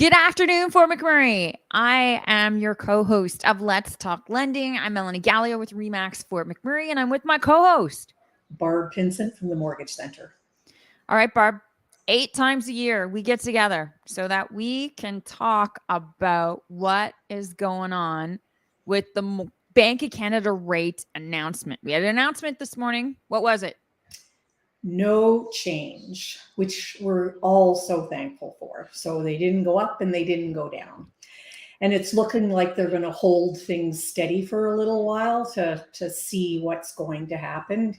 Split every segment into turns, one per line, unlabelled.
Good afternoon, Fort McMurray. I am your co-host of Let's Talk Lending. I'm Melanie Galea with RE/MAX Fort McMurray, and I'm with my co-host,
Barb Pinsent from the Mortgage Center.
All right, Barb. 8 times a year we get together so that we can talk about what is going on with the Bank of Canada rate announcement. We had an announcement this morning. What was it?
No change, which we're all so thankful for. So they didn't go up and they didn't go down. And it's looking like they're going to hold things steady for a little while to see what's going to happen.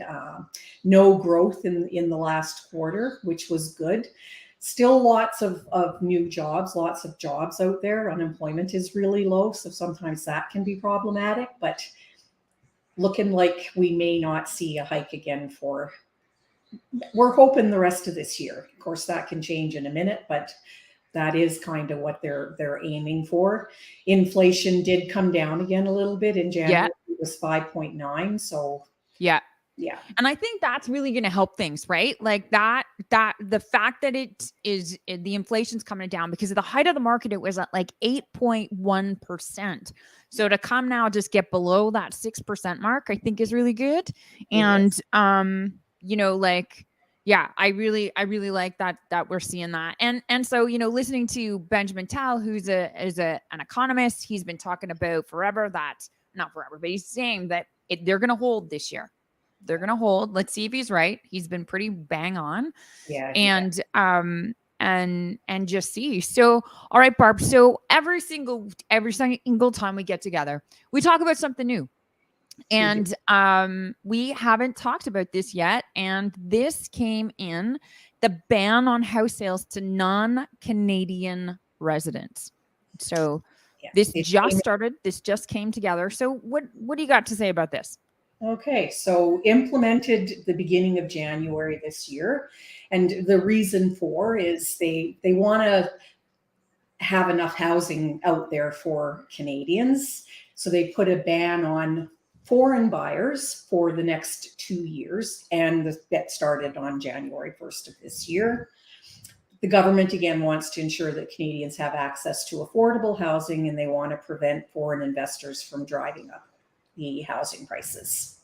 No growth in the last quarter, which was good. Still lots of new jobs, lots of jobs out there. Unemployment is really low, so sometimes that can be problematic. But looking like we may not see a hike again for, we're hoping the rest of this year. Of course, that can change in a minute, but that is kind of what they're aiming for. Inflation did come down again a little bit in January. It was 5.9. So
yeah.
And
I think that's really going to help things, right? Like that the fact that the inflation's coming down, because at the height of the market, it was at like 8.1%. So to come now, just get below that 6% mark, I think is really good. And, I really like that we're seeing that. And so, listening to Benjamin Tal, who's an economist, he's been talking about not forever, but he's saying that they're going to hold this year. They're going to hold. Let's see if he's right. He's been pretty bang on.
Yeah.
And just see. So, all right, Barb. So every single time we get together, we talk about something new. And we haven't talked about this yet. And this came in, the ban on house sales to non-Canadian residents. So this just started. This just came together. So what do you got to say about this?
Okay, so implemented the beginning of January this year. And the reason for is they want to have enough housing out there for Canadians. So they put a ban on foreign buyers for the next 2 years. And that started on January 1st of this year. The government, again, wants to ensure that Canadians have access to affordable housing, and they want to prevent foreign investors from driving up the housing prices.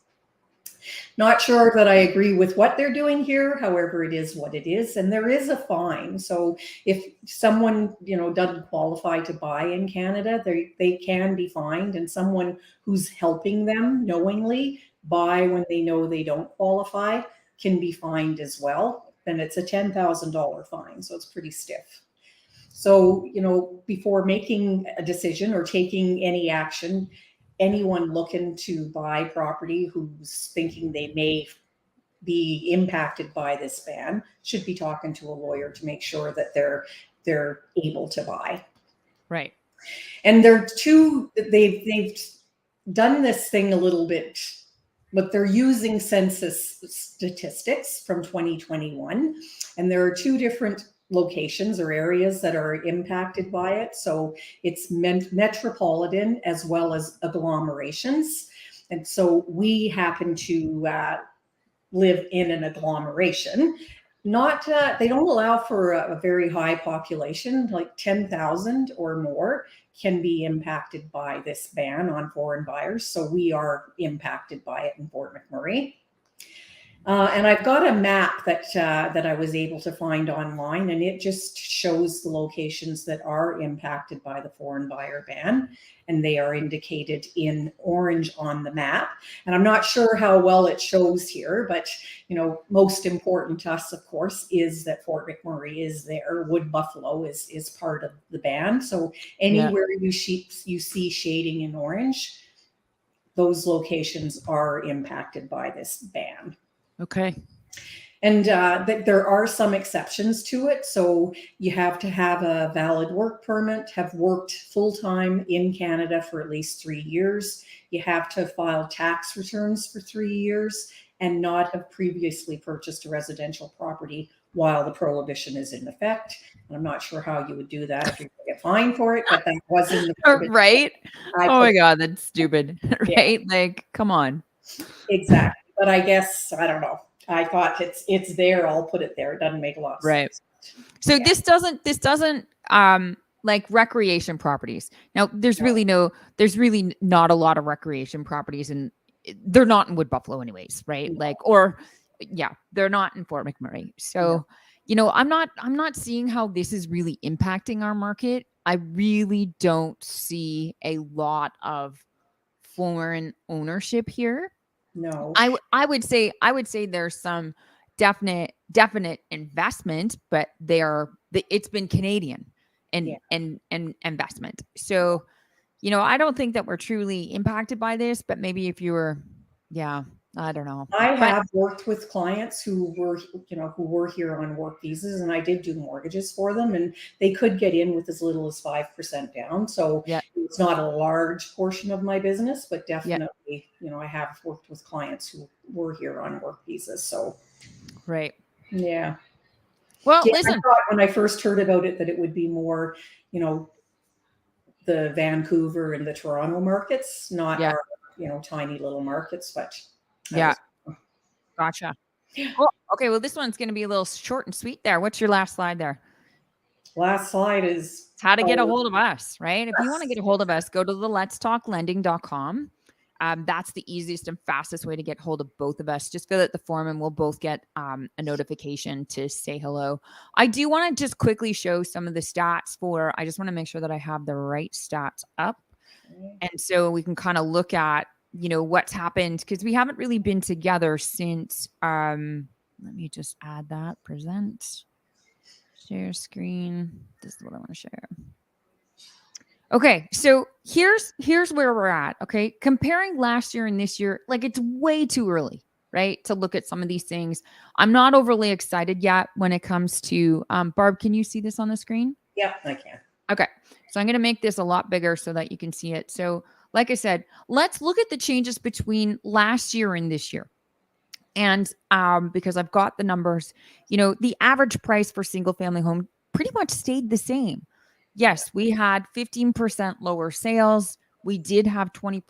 Not sure that I agree with what they're doing here. However, it is what it is. And there is a fine. So if someone, doesn't qualify to buy in Canada, they can be fined. And someone who's helping them knowingly buy when they know they don't qualify can be fined as well. Then it's a $10,000 fine. So it's pretty stiff. So, before making a decision or taking any action, anyone looking to buy property who's thinking they may be impacted by this ban should be talking to a lawyer to make sure that they're able to buy.
Right.
And they've done this thing a little bit, but they're using census statistics from 2021. And there are 2 different locations or areas that are impacted by it. So it's metropolitan as well as agglomerations. And so we happen to live in an agglomeration. They don't allow for a very high population, like 10,000 or more can be impacted by this ban on foreign buyers. So we are impacted by it in Fort McMurray. And I've got a map that I was able to find online, and it just shows the locations that are impacted by the foreign buyer ban, and they are indicated in orange on the map. And I'm not sure how well it shows here, but most important to us, of course, is that Fort McMurray is there. Wood Buffalo is part of the ban. So anywhere you see shading in orange, those locations are impacted by this ban.
Okay.
And there are some exceptions to it. So you have to have a valid work permit, have worked full-time in Canada for at least 3 years. You have to file tax returns for 3 years and not have previously purchased a residential property while the prohibition is in effect. And I'm not sure how you would do that if you get fined for it, but that wasn't the
right. Oh my God, that's stupid. Right? Yeah. Like, come on.
Exactly. But I guess, I don't know. I thought it's there. I'll put it there. It doesn't make a lot of sense.
So this doesn't like recreation properties. Now, there's really not a lot of recreation properties, and they're not in Wood Buffalo anyways, right?
No,
Like, or yeah, they're not in Fort McMurray.
no.
So, I'm not seeing how this is really impacting our market. I really don't see a lot of foreign ownership here.
No.
I would say there's some definite investment, but it's been Canadian
Yeah.
and investment. So, I don't think that we're truly impacted by this, but maybe if you were, yeah, I don't know.
I
But
have worked with clients who were here on work visas, and I did do mortgages for them, and they could get in with as little as 5% down. So
yeah,
it's not a large portion of my business, but
yeah,
definitely, I have worked with clients who were here on work visas. So
right.
yeah.
Well,
Yeah, I
listen,
thought when I first heard about it that it would be more, you know, the Vancouver and the Toronto markets, not
yeah,
our, tiny little markets, but I
yeah,
was
gotcha. Well, okay, well, this one's going to be a little short and sweet there. What's your last slide there?
last slide is
It's how to get a
oh,
hold of us, right? If you want to get a hold of us, go to the letstalklending.com. That's the easiest and fastest way to get hold of both of us. Just fill out the form and we'll both get a notification to say hello. I do want to just quickly show some of the stats I just want to make sure that I have the right stats up. And so we can kind of look at, what's happened because we haven't really been together since, let me just add that, present, share screen. This is what I want to share. Okay, so here's where we're at. Okay, comparing last year and this year, like it's way too early, right, to look at some of these things. I'm not overly excited yet when it comes to Barb. Can you see this on the screen?
yeah, I can.
Okay, so I'm going to make this a lot bigger so that you can see it. So, like I said, let's look at the changes between last year and this year. And because I've got the numbers, the average price for single family home pretty much stayed the same. Yes, we had 15% lower sales. We did have 20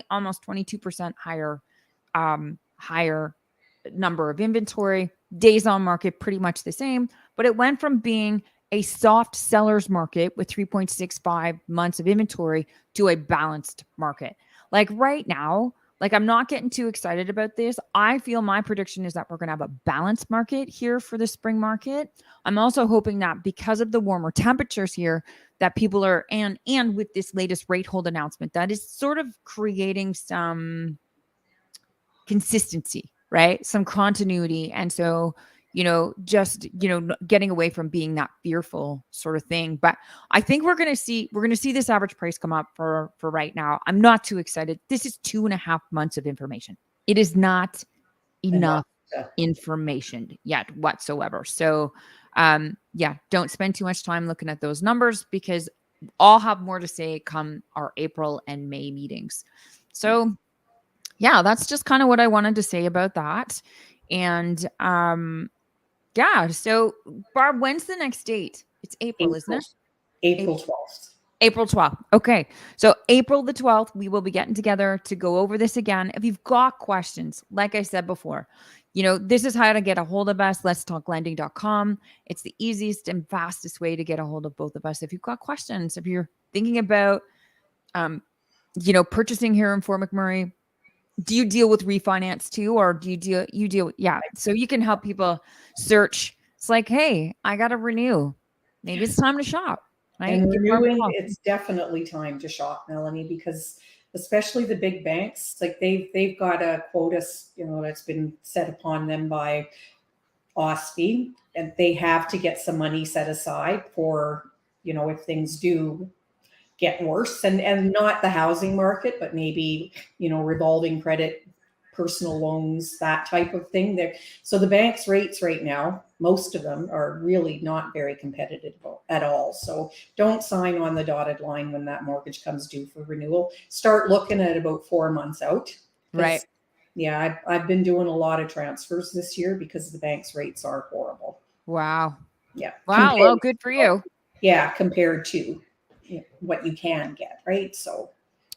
almost 22% higher number of inventory. Days on market pretty much the same, but it went from being a soft seller's market with 3.65 months of inventory to a balanced market. Like right now, like I'm not getting too excited about this. I feel my prediction is that we're going to have a balanced market here for the spring market. I'm also hoping that because of the warmer temperatures here, that people are and with this latest rate hold announcement, that is sort of creating some consistency, right? Some continuity. And so, just, getting away from being that fearful sort of thing. But I think we're going to see this average price come up for right now. I'm not too excited. This is 2.5 months of information. It is not enough information yet whatsoever. So, yeah, don't spend too much time looking at those numbers because I'll have more to say come our April and May meetings. So, yeah, that's just kind of what I wanted to say about that. And yeah, so Barb, when's the next date? It's April, isn't it?
April 12th.
April 12th. Okay. So April the 12th, we will be getting together to go over this again. If you've got questions, like I said before, this is how to get a hold of us. letstalklending.com. It's the easiest and fastest way to get a hold of both of us. If you've got questions, if you're thinking about, purchasing here in Fort McMurray, do you deal with refinance too, or do you deal? Yeah. So you can help people search. It's like, hey, I got to renew. Maybe it's time to shop, right?
And
Give Barb a
renewing,
call.
it's definitely time to shop, Melanie, because especially the big banks, like they've got a quota, that's been set upon them by OSFI, and they have to get some money set aside for, if things do get worse, and not the housing market, but maybe, revolving credit, personal loans, that type of thing. So the bank's rates right now, most of them are really not very competitive at all. So don't sign on the dotted line when that mortgage comes due for renewal. Start looking at about 4 months out.
Right.
Yeah, I've been doing a lot of transfers this year because the bank's rates are horrible.
Wow.
Yeah.
Wow. Well, good for you.
Yeah, compared to what you can get, right? So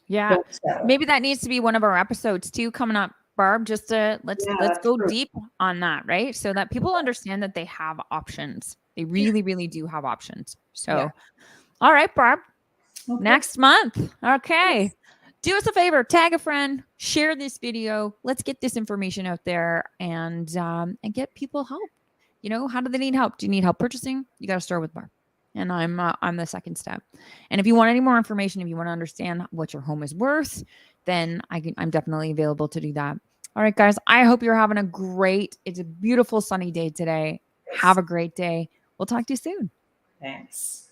yeah, maybe that needs to be one of our episodes too coming up, Barb. Just to let's go deep on that, right? So that people understand that they have options. They really, really do have options. So All right, Barb.
Okay.
Next month. Okay. Yes. Do us a favor, tag a friend, share this video. Let's get this information out there and get people help. You know, how do they need help? Do you need help purchasing? You got to start with Barb. And I'm the second step. And if you want any more information, if you want to understand what your home is worth, then I'm definitely available to do that. All right, guys, I hope you're having it's a beautiful sunny day today. Yes. Have a great day. We'll talk to you soon.
Thanks.